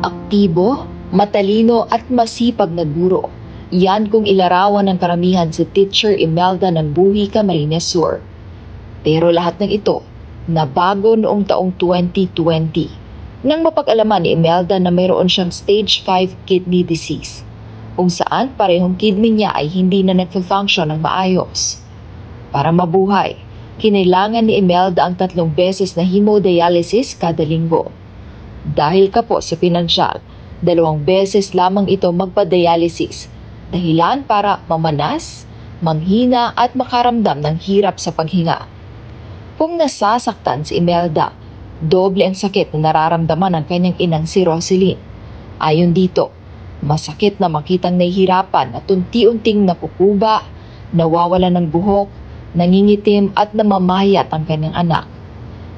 Aktibo, matalino at masipag na guro. Yan kung ilarawan ng karamihan si Teacher Imelda ng Buhi, Camarines Sur. Pero lahat ng ito, nabago noong taong 2020 nang mapag-alaman ni Imelda na mayroon siyang stage 5 kidney disease, kung saan parehong kidney niya ay hindi na nagfunction ng maayos. Para mabuhay, kinailangan ni Imelda ang 3 beses na hemodialysis kada linggo. Dahil kapo sa pinansyal, 2 beses lamang ito magpa-dialysis, dahilan para mamanas, manghina at makaramdam ng hirap sa paghinga. Kung nasasaktan si Imelda, doble ang sakit na nararamdaman ng kanyang inang si Roselyn. Ayon dito, masakit na makitang nahihirapan at unti-unting nakukuba, nawawala ng buhok, nangingitim at namamayat ang kanyang anak.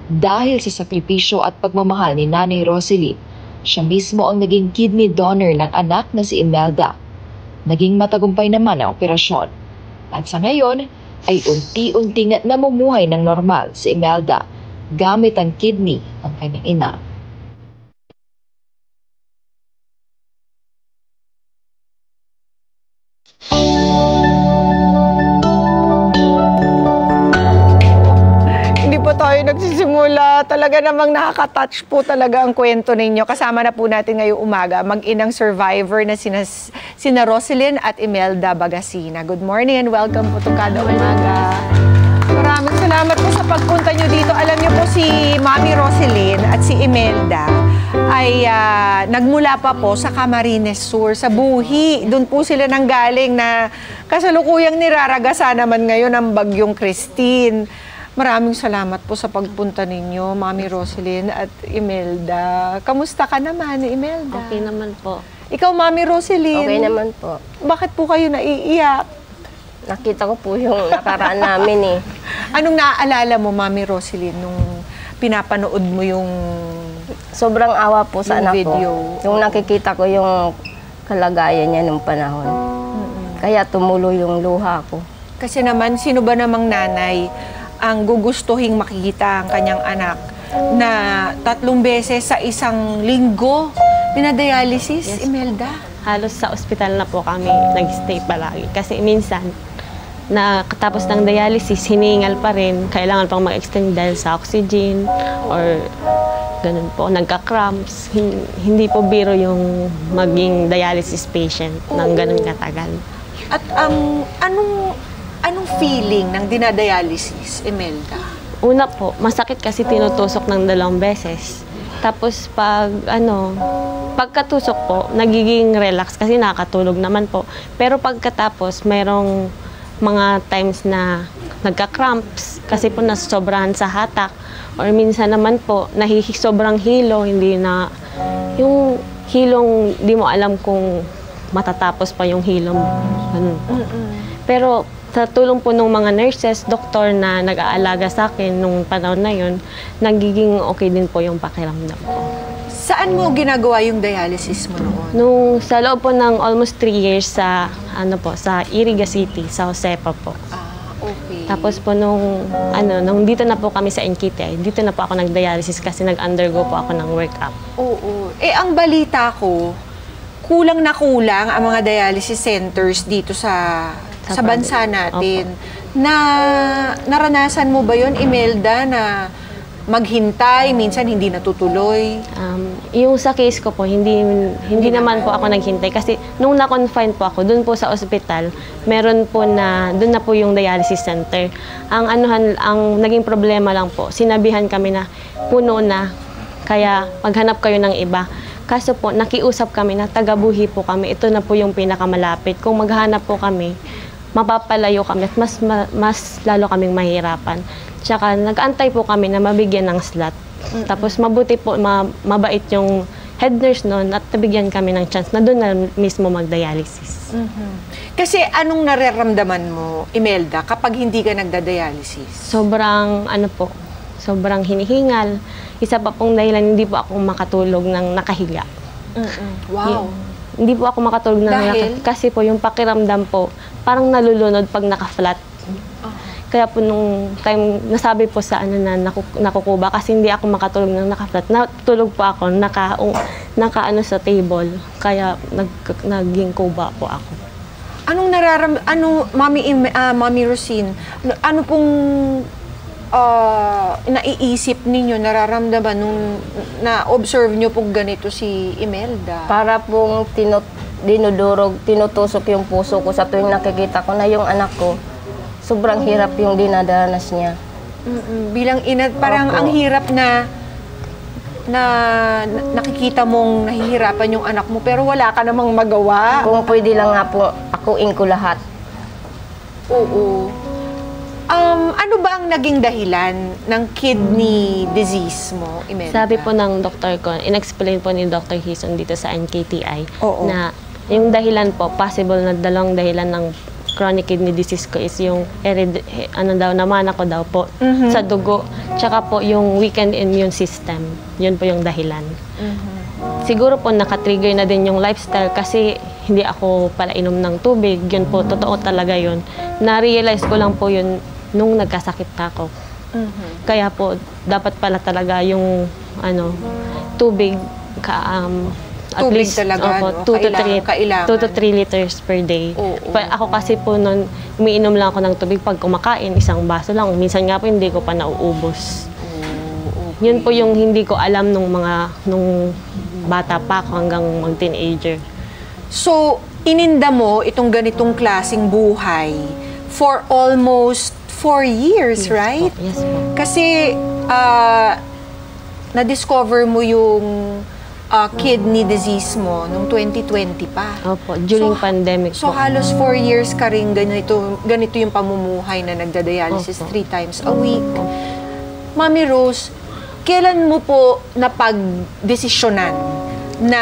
Dahil sa sakripisyo at pagmamahal ni Nanay Roselyn, siya mismo ang naging kidney donor ng anak na si Imelda. Naging matagumpay naman ang operasyon. At sa ngayon, ay unti-unting namumuhay ng normal si Imelda gamit ang kidney ng kanyang ina. Hindi po tayo nagsisimula. Talaga namang nakaka-touch po talaga ang kwento ninyo. Kasama na po natin ngayong umaga mag-inang survivor na sina Roselyn at Imelda Bagasina. Good morning and welcome po Kada Umaga. Maraming salamat po sa pagpunta nyo dito. Alam nyo po si Mami Roselyn at si Imelda ay nagmula pa po sa Camarines Sur, sa Buhi. Doon po sila nanggaling na kasalukuyang niraragasa naman ngayon ng bagyong Christine. Maraming salamat po sa pagpunta ninyo, Mami Roselyn at Imelda. Kamusta ka naman, Imelda? Okay naman po. Ikaw, Mami Roselyn? Okay naman po. Bakit po kayo naiiyak? Nakita ko po yung nakaraan namin eh. Anong naaalala mo, Mami Roselyn, nung pinapanood mo yung sobrang awa po sa anak video? Ko. Yung nakikita ko yung kalagayan niya nung panahon. Kaya tumuloy yung luha ko. Kasi naman, sino ba namang nanay ang gugustuhing makikita ang kanyang anak na 3 beses sa isang linggo pinadialysis, yes, Imelda? Halos sa ospital na po kami nag-stay palagi. Kasi minsan, nakatapos ng dialysis, hinihingal pa rin. Kailangan pang mag-extend dahil sa oxygen or ganun po, nagka-cramps. Hindi po biro yung maging dialysis patient ng ganun katagal. At anong feeling ng dinadialysis, Imelda? Una po, masakit kasi tinutusok ng 2 beses. Tapos pagkatusok po, nagiging relax kasi nakakatulog naman po. Pero pagkatapos, mayroong mga times na nagka-cramps kasi po nasobrahan sa hatak. Or minsan naman po, sobrang hilo, hindi na, yung hilong, di mo alam kung matatapos pa yung hilo mo. Ganun po. Pero sa tulong po ng mga nurses, doktor na nag-aalaga sa akin nung panahon na yun, nagiging okay din po yung pakiramdam ko. Saan mo ginagawa yung dialysis mo noon? Sa loob po ng almost 3 years sa Iriga City, sa Josepa po. Okay. Tapos po nung dito na po kami sa Enquite, dito na po ako nag-dialysis kasi nag-undergo po ako ng workup. Oo. Ang balita ko, kulang na kulang ang mga dialysis centers dito sa bansa natin. Opo. Naranasan mo ba yon, Imelda, na maghintay, minsan hindi natutuloy? Yung sa case ko po, hindi naman po ako naghintay kasi nung na-confine po ako, dun po sa ospital, meron po dun na po yung dialysis center. Ang naging problema lang po, sinabihan kami na puno na, kaya maghanap kayo ng iba. Kaso po, nakiusap kami na taga-Buhi po kami, ito na po yung pinakamalapit. Kung maghanap po kami, mapapalayo kami at mas lalo kaming mahirapan. Tsaka nag-antay po kami na mabigyan ng slot. Tapos mabuti po, mabait yung head nurse noon at nabigyan kami ng chance na doon na mismo mag-dialysis. Kasi anong nararamdaman mo, Imelda, kapag hindi ka nagda-dialysis? Sobrang hinihingal. Isa pa pong dahilan, hindi po ako makatulog ng nakahiga. Wow. Hindi po ako makatulog ng nakahiga. Kasi po yung pakiramdam po, parang nalulunod pag naka-flat. Kaya po nung time, nasabi po sa na nakukuba kasi hindi ako makatulog ng naka-flat. Natulog po ako, nakaano sa table. Kaya naging kuba po ako. Anong Mami Rosine, ano pong naiisip ninyo, nararamdaman nung na-observe nyo pong ganito si Imelda? Para pong tinutusok yung puso ko sa tuwing nakikita ko na yung anak ko, sobrang hirap yung dinadanas niya. Bilang ina, parang Opo. ang hirap na nakikita mong nahihirapan yung anak mo pero wala ka namang magawa. Kung pwede lang nga po, akuin ko lahat. Oo. Ano ba ang naging dahilan ng kidney disease mo, Imelda? Sabi po ng doktor ko, in-explain po ni Dr. Hison dito sa NKTI Oo. na yung dahilan po, possible na dalawang dahilan ng chronic kidney disease ko is yung namana ko daw po sa dugo, tsaka po yung weakened immune system. Yun po yung dahilan. Siguro po nakatrigger na din yung lifestyle kasi hindi ako pala inom ng tubig. Yun po, totoo talaga yun. Na-realize ko lang po yun nung nagkasakit ako. Kaya po, dapat pala talaga yung tubig at Tubig least talaga, no? 2 to 3 liters per day. Oo. Ako kasi po noon, umiinom lang ako ng tubig pag kumakain, isang baso lang. Minsan nga po hindi ko pa nauubos. Okay. Yun po yung hindi ko alam nung bata pa ako hanggang mag-teenager. So, ininda mo itong ganitong klaseng buhay for almost 4 years, right? Po. Yes po. Kasi, na-discover mo yung kidney disease mo nung 2020 pa. Opo, during pandemic So, po. halos 4 years ka rin ganito yung pamumuhay na nagda-dialysis Opo. 3 times a week. Mami Rose, kailan mo po napag-desisyonan na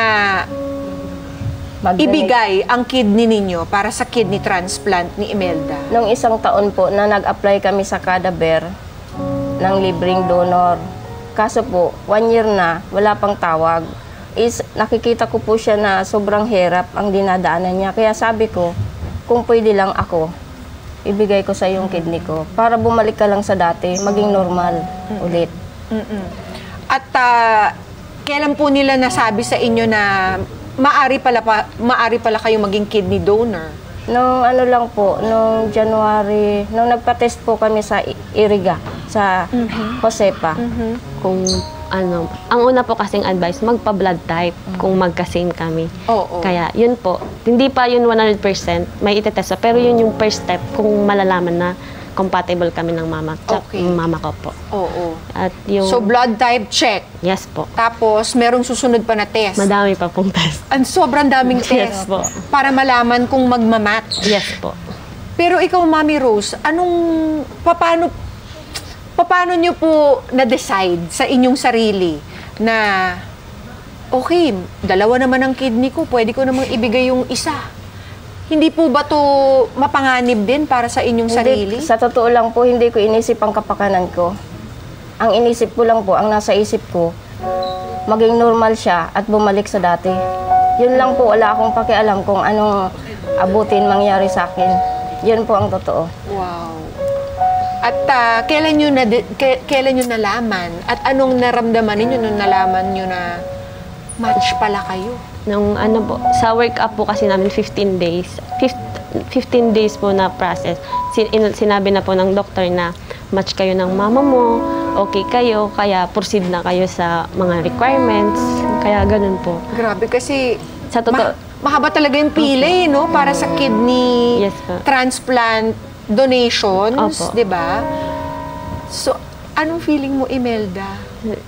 ibigay ang kidney ninyo para sa kidney transplant ni Imelda? Nung isang taon po na nag-apply kami sa Cadaver ng libreng donor. Kaso po, 1 year na, wala pang tawag. Nakikita ko po siya na sobrang hirap ang dinadaanan niya. Kaya sabi ko, kung pwede lang ako, ibigay ko sa yung kidney ko. Para bumalik ka lang sa dati, maging normal ulit. At kailan po nila nasabi sa inyo na maari pala kayo maging kidney donor? Nung lang po, nung January, nung nagpa-test po kami sa Iriga, sa Josepa. Kung ang una po kasing advice, magpa-blood type kung magka-same kami. Oo. Kaya yun po, hindi pa yun 100%, may itetest pa, pero yun yung first step kung malalaman na compatible kami ng mama, Okay. mama ko po. Oo. At yung, So, blood type check. yes po, Tapos, merong susunod pa na test. madami pa pong test. Ang sobrang daming Yes test po. para malaman kung magmamatch. Yes po. Pero ikaw, Mami Rose, paano nyo po na-decide sa inyong sarili na, okay, dalawa naman ang kidney ko, pwede ko namang ibigay yung isa. Hindi po ba to mapanganib din para sa inyong sarili? Sa totoo lang po, hindi ko inisip ang kapakanan ko. Ang inisip ko lang po, ang nasa isip ko, maging normal siya at bumalik sa dati. Yun lang po, wala akong pakialam kung anong abutin mangyari sa akin. Yun po ang totoo. Wow. At kailan nyo nalaman? At anong naramdaman ninyo nung nalaman nyo na match pala kayo? Nung po, sa work-up po kasi namin 15 days. 15 days po na process. Sinabi na po ng doktor na match kayo ng mama mo, okay kayo, kaya proceed na kayo sa mga requirements. Kaya ganun po. Grabe kasi Sa totoo, mahaba talaga yung pila no? Para sa kidney Yes po. transplant donations, Opo. di ba? So, anong feeling mo, Imelda?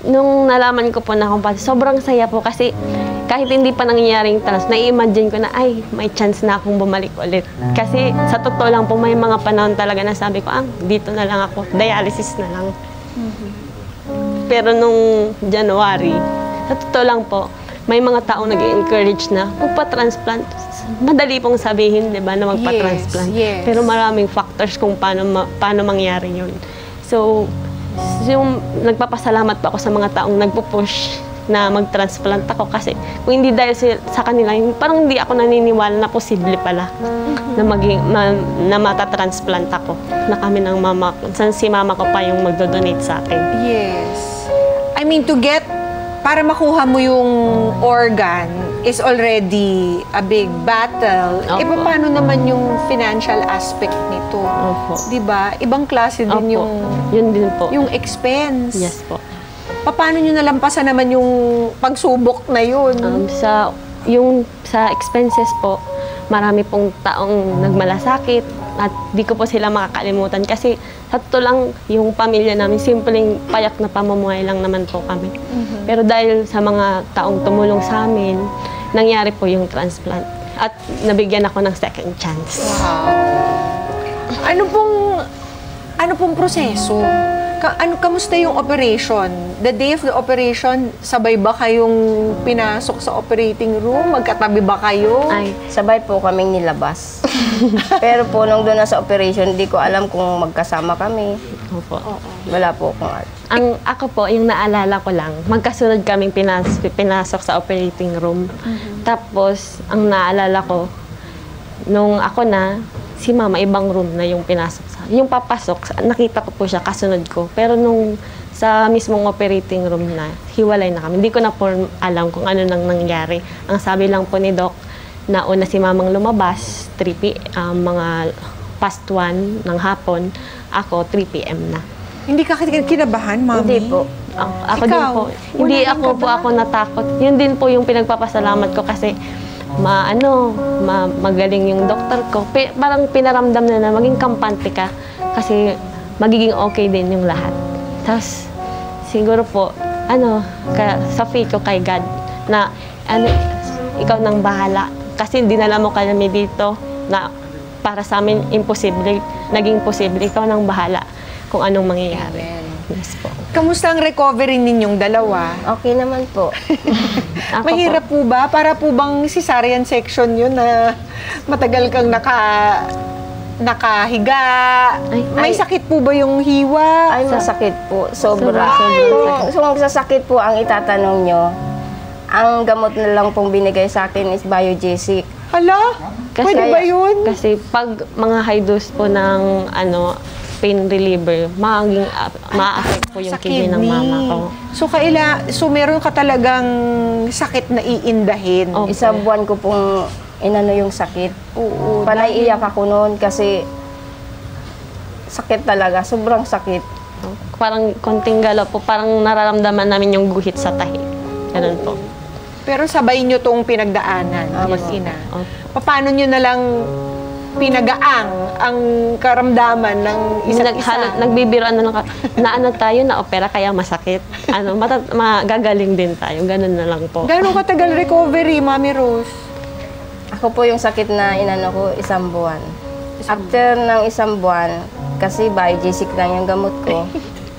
nung nalaman ko po na compatible, sobrang saya po kasi kahit hindi pa nangyayaring nai-imagine ko na, ay, may chance na akong bumalik ulit. Kasi sa totoo lang po, may mga panahon talaga na sabi ko, dito na lang ako, dialysis na lang. Pero nung January, sa totoo lang po, may mga taong nag-encourage na magpa-transplant. Madali pong sabihin, di ba, na magpa-transplant. Yes. Pero maraming factors kung paano mangyari yun. So, yung nagpapasalamat pa ako sa mga taong nagpo-push na mag-transplant ako kasi kung hindi dahil sa kanila, parang hindi ako naniniwala na posible pala na matatransplant ako. Na kami ng mama ko. Si mama ko pa yung magdodonate sa akin. Yes. I mean, to get para makuha mo yung organ is already a big battle. Opo. Paano naman yung financial aspect nito? Opo. 'Di ba? Ibang klase din Opo. Yun din po. yung expense. Yes po. Paano nyo nalampasan naman yung pagsubok na yun? Sa expenses po, marami pong taong nagmalasakit at di ko po sila makakalimutan kasi sa totoo lang yung pamilya namin, simpleng payak na pamumuhay lang naman po kami. Pero dahil sa mga taong tumulong sa amin, nangyari po yung transplant at nabigyan ako ng second chance. Wow. Ano pong proseso? Kamusta yung operation? The day of the operation, sabay ba kayong pinasok sa operating room? Magkatabi ba kayo? Ay, sabay po kaming nilabas. Pero po, nung doon na sa operation, di ko alam kung magkasama kami. Opo. Wala po akong Ako po, yung naalala ko lang, magkasunod kaming pinasok sa operating room. Tapos, ang naalala ko, nung ako na, si mama, ibang room na yung pinasok sa. Yung papasok, nakita ko po siya, kasunod ko. Pero nung sa mismong operating room na, hiwalay na kami. Hindi ko na po alam kung ano nang nangyari. Ang sabi lang po ni Doc, na una si mamang lumabas, mga past 1 ng hapon, ako 3 p.m. na. Hindi ka kinabahan, Mami? Hindi po. Ako Ikaw, din po. Hindi wala ako po ako natakot. Yun din po yung pinagpapasalamat ko kasi magaling yung doktor ko. Parang pinaramdam na maging kampante ka kasi magiging okay din yung lahat. Tapos siguro po sa faith ko kay God na ikaw nang bahala kasi dinala mo kami dito na para sa amin imposible, naging posible. Ikaw nang bahala kung anong mangyayari. Yes po. Kamusta ang recovery ninyong dalawa? Okay naman po. Mahirap po ba? Para po bang cesarean section yun na matagal kang nakahiga? May sakit po ba yung hiwa? Ay, masakit po. Sobra. Kung sasakit po ang itatanong nyo, ang gamot na lang pong binigay sa akin is Biogesic. Hala? Pwede ba yun? Kasi pag mga high dose po ng pain reliever, ma-affect po yung kidney ng mama ko. So meron ka talagang sakit na iindahin. Oh. Isang buwan ko pong yung sakit. Oo. Panay iyak ako noon kasi sakit talaga. Sobrang sakit. Parang konting galaw po, parang nararamdaman namin yung guhit sa tahi. Ganun po. Pero sabay nyo tong pinagdaanan, mag-ina. Paano nyo na lang pinagaang ang karamdaman ng isa't isa? Nagbibiroan na tayo na opera kaya masakit. Magagaling din tayo. Ganun na lang po. Gano'ng katagal recovery, Mami Rose? Ako po yung sakit na ko, 1 buwan. After ng 1 buwan, kasi Biogesic lang yung gamot ko,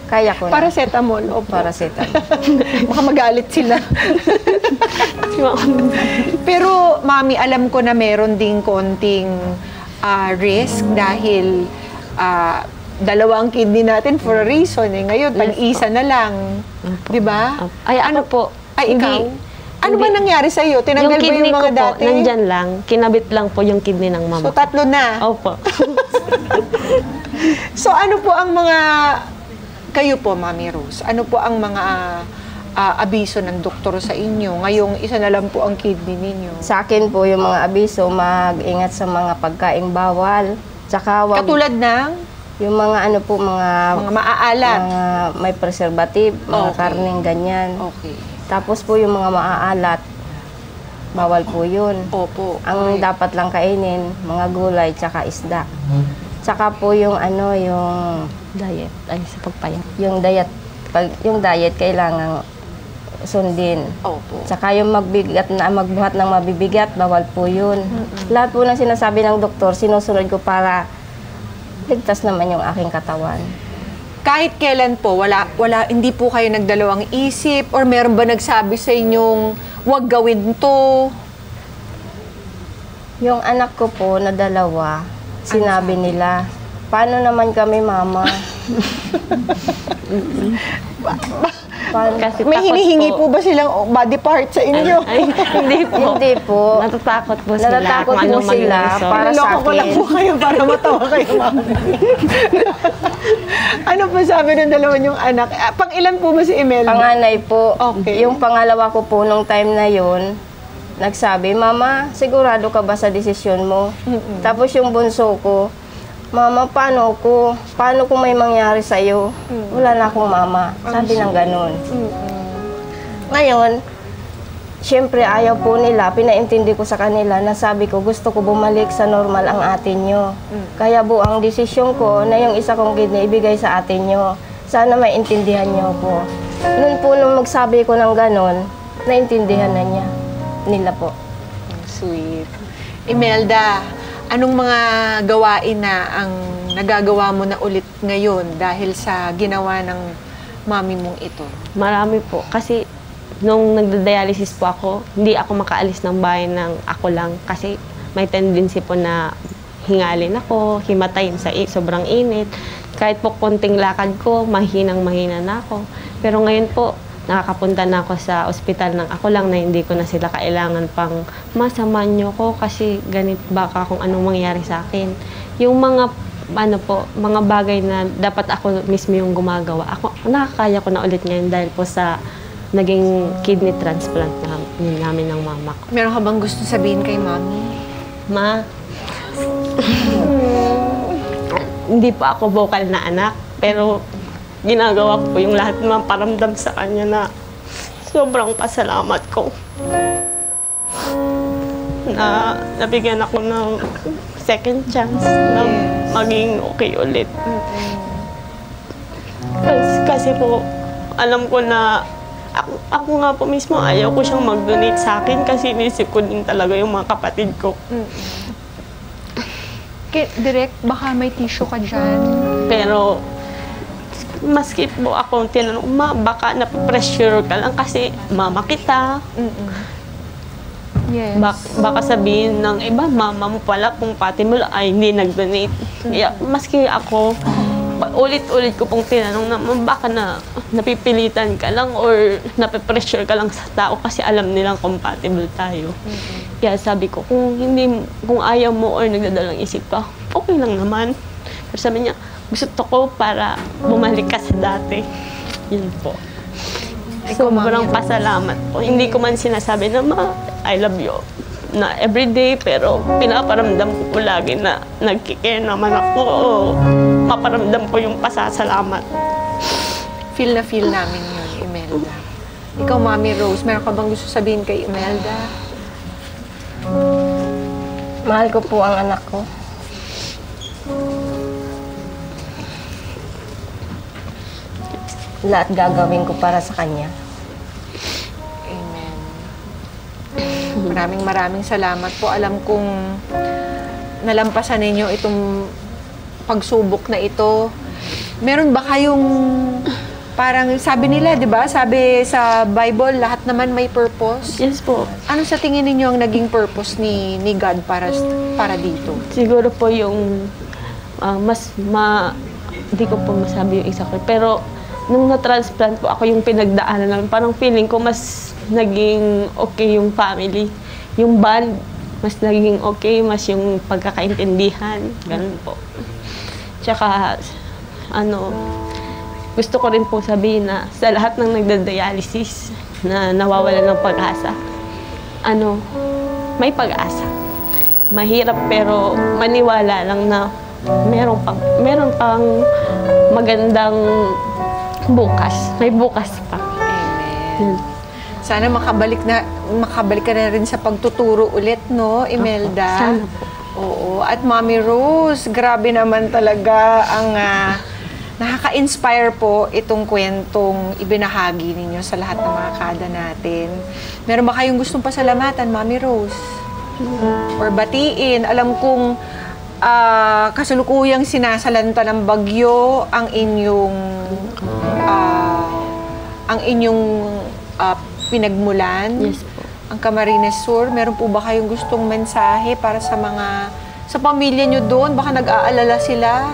kaya ko na. Paracetamol. Paracetamol. Baka magalit sila. Pero, Mami, alam ko na meron ding konting risk dahil dalawang kidney natin for a reason. Ngayon, tag-isa na lang. Di ba? Ay, ako po. Ay, ikaw? Ano ba nangyari sa'yo? Tinanggal ba yung mga dati? Nandyan lang. Kinabit lang po yung kidney ng mama. So, 3 na? Opo. So, ano po ang mga... Kayo po, Mami Rose, ano po ang mga abiso ng doktor sa inyo? Ngayong isa na lang po ang kidney ninyo. Sa akin po yung mga abiso, mag-ingat sa mga pagkaing bawal. Tsaka Katulad ng? Yung mga mga maaalat. Mga may preservative, mga karneng ganyan. Okay. Tapos po yung mga maaalat, bawal po yun. Opo. Ang dapat lang kainin, mga gulay, tsaka isda. Tsaka po yung yung Diet. Ay, sa pagpayat. yung diet kailangan sundin. Opo. Tsaka yung magbuhat ng mabibigat, bawal po yun. Lahat po ng sinasabi ng doktor, sinusunod ko para ligtas naman yung aking katawan. Kahit kailan po, hindi po kayo nagdalawang isip or meron ba nagsabi sa inyong huwag gawin to? Yung anak ko po na 2, sinabi nila, paano naman kami, Mama? Kasi May takot hinihingi po po ba silang body part sa inyo? Ay, hindi po. Hindi po. Natatakot po sila Natatakot kung po anong maging sila result. para sa Niloko ko lang akin. po kayo para matawa kayo, ma'am. Ano po sabi ng dalawa niyong anak? Pang ilan po ba si Imelda? Panganay po. Okay. Yung pangalawa ko po nung time na yun, nagsabi, Mama, sigurado ka ba sa desisyon mo? Tapos yung bunso ko, Mama, paano ko? Paano kung may mangyari sa'yo? Wala na akong mama. Sabi ng ganun. Ngayon, syempre ayaw po nila, pinaintindi ko sa kanila na sabi ko, gusto ko bumalik sa normal ang atin nyo. Kaya po ang desisyon ko na yung isa kong kidney ibigay sa atin nyo. Sana maintindihan nyo po. Noon po nung magsabi ko ng ganon, naintindihan na nila po. Sweet. Imelda, anong mga gawain na ang nagagawa mo na ulit ngayon dahil sa ginawa ng mami mong ito? Marami po. Kasi nung nagda-dialysis po ako, hindi ako makaalis ng bahay ng ako lang. Kasi may tendency po na hingalin ako, himatayin sa sobrang init. Kahit po konting lakad ko, mahinang-mahina na ako. Pero ngayon po, nakakapunta na ako sa ospital ng ako lang na hindi ko na sila kailangan pang masamahan niyo ko kasi ganit baka kung anong mangyari sa akin. Yung mga mga bagay na dapat ako mismo yung gumagawa. Ako nakakaya ko na ulit ngayon dahil po sa naging kidney transplant namin ng mama ko. Meron ka bang gusto sabihin kay mami? Ma, hindi po ako vocal na anak, pero ginagawa ko po yung lahat ng paramdam sa kanya na sobrang pasalamat ko. Na nabigyan ako ng second chance na maging okay ulit. Kasi po, alam ko na ako nga po mismo ayaw ko siyang mag-donate sa akin kasi inisip ko din talaga yung mga kapatid ko. Direct, baka may tissue ka dyan. Pero maski po ako tinanong, Ma, baka na-pressure ka lang kasi mama kita. Yes. Baka sabihin ng iba, mama mo pala kung pati mo ay hindi nag-donate. Kaya maski ako, ulit-ulit ko pong tinanong na, baka napipilitan ka lang or nape-pressure ka lang sa tao kasi alam nilang compatible tayo. Kaya sabi ko, kung ayaw mo or nagdadalang isip ka, okay lang naman. Pero sabi niya, gusto ko para bumalik ka sa dati. Yun po. Sobrang pasalamat po. Hindi ko man sinasabi na, Ma, I love you na everyday, pero pinaparamdam ko po lagi na nagkikare naman ako. Maparamdam ko yung pasasalamat. Feel na feel namin yun, Imelda. Ikaw, Mami Rose, meron ka bang gusto sabihin kay Imelda? Mahal ko po ang anak ko. Lahat gagawin ko para sa kanya. Amen. Maraming salamat po. Alam kong nalampasan ninyo itong pagsubok na ito. Meron ba kayong parang sabi nila, 'di ba? Sabi sa Bible, lahat naman may purpose. Yes po. Ano sa tingin ninyo ang naging purpose ni God para dito? Siguro po yung hindi ko po masabi yung exact, pero nung na-transplant po ako yung pinagdaanan namin, parang feeling ko mas naging okay yung family. Yung bond, mas naging okay, mas yung pagkakaintindihan, ganun po. Tsaka, gusto ko rin po sabihin na sa lahat ng nagda-dialysis na nawawala ng pag-asa, may pag-asa. Mahirap pero maniwala lang na meron pang magandang bukas. May bukas pa. Amen. Sana makabalik ka na rin sa pagtuturo ulit, no, Imelda? Sana po. Oo. At Mami Rose, grabe naman talaga ang nakaka-inspire po itong kwentong ibinahagi ninyo sa lahat ng mga kada natin. Meron ba kayong gustong pasalamatan, Mami Rose? Or batiin? Alam kong kasalukuyang sinasalanta ng bagyo ang inyong pinagmulan. Yes po. Ang Camarines Sur. Meron po ba kayong gustong mensahe para sa pamilya nyo doon? Baka nag-aalala sila.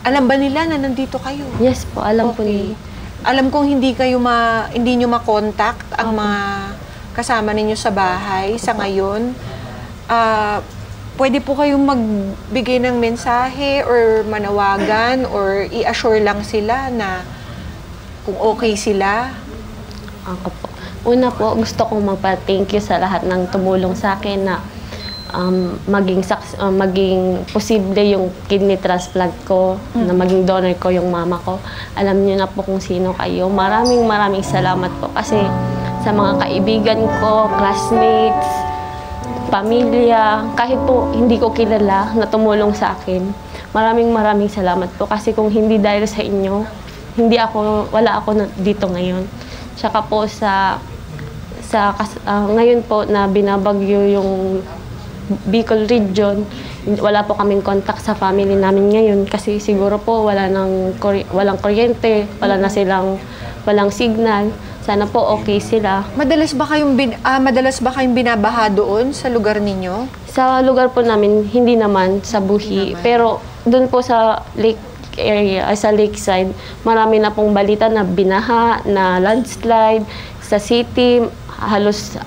Alam ba nila na nandito kayo? Yes po, alam po nila. Alam kong hindi nyo ma-contact ang mga kasama ninyo sa bahay sa ngayon. Pwede po kayong magbigay ng mensahe or manawagan or i-assure lang sila na kung okay sila. Ako po. Una po, gusto kong magpa-thank you sa lahat ng tumulong sa akin na maging posible yung kidney transplant ko, na maging donor ko yung mama ko. Alam niyo na po kung sino kayo. Maraming salamat po kasi sa mga kaibigan ko, classmates, pamilya, kahit po hindi ko kilala na tumulong sa akin. Maraming salamat po kasi kung hindi dahil sa inyo, wala ako dito ngayon. Tsaka po ngayon po na binabagyo yung Bicol region, wala po kaming contact sa family namin ngayon kasi siguro po walang kuryente, walang signal. Sana po okay sila. Madalas ba kayong binabaha doon sa lugar ninyo? Sa lugar po namin, hindi naman sa Buhi. Pero doon po sa lake area, sa lakeside, marami na pong balita na binaha, na landslide. Sa city, halos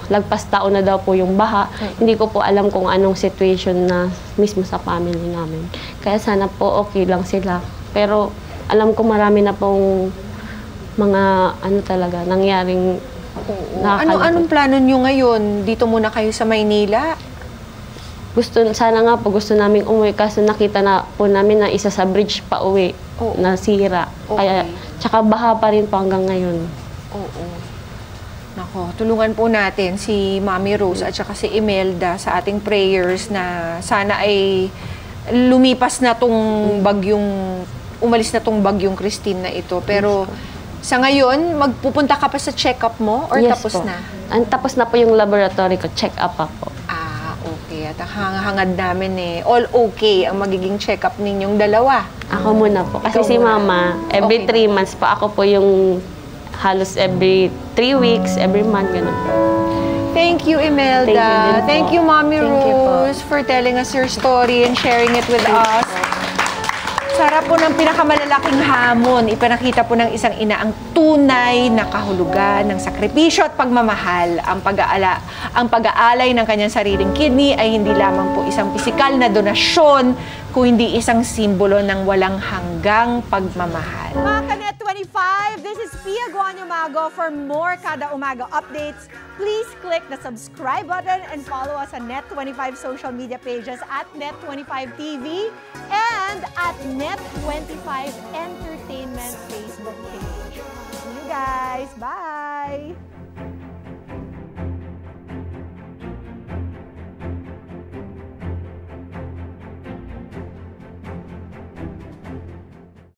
lagpas taon na daw po yung baha. Hindi ko po alam kung anong situation na mismo sa family namin. Kaya sana po okay lang sila. Pero alam ko marami na pong mga talaga nangyaring nakakalungkot. Anong plano nyo ngayon? Dito muna kayo sa Maynila? Sana nga po gusto namin umuwi kasi nakita na po namin na isa sa bridge pa uwi na sira. Kaya tsaka baha pa rin po hanggang ngayon. Oo. Nako, tulungan po natin si Mami Rose at saka si Imelda sa ating prayers na sana ay umalis na tong bagyong Christine na ito. Pero sa ngayon, magpupunta ka pa sa check-up mo or Yes tapos po. na? Tapos na po yung laboratory ko, check-up pa po. Okay. At ang hangad namin all okay ang magiging check-up ninyong dalawa. Ako muna po. Kasi Ikaw si muna. Mama, every 3 months po. Ako po yung halos every 3 weeks, every month, gano'n. Thank you, Imelda. Thank you din po. Thank you, Mommy Thank you po. Rose, for telling us your story and sharing it with us. Sarap po ng pinakamalalaking hamon. Ipinakita po ng isang ina ang tunay na kahulugan ng sakripisyo at pagmamahal. Ang pag-aalay ng kanyang sariling kidney ay hindi lamang po isang pisikal na donasyon, kung hindi isang simbolo ng walang hanggang pagmamahal. Mga Kanet 25, this is Pia Guanyamago. For more Kada Umaga updates, please click the subscribe button and follow us on Net25 social media pages at Net25TV and at Net25 Entertainment Facebook page. See you guys. Bye!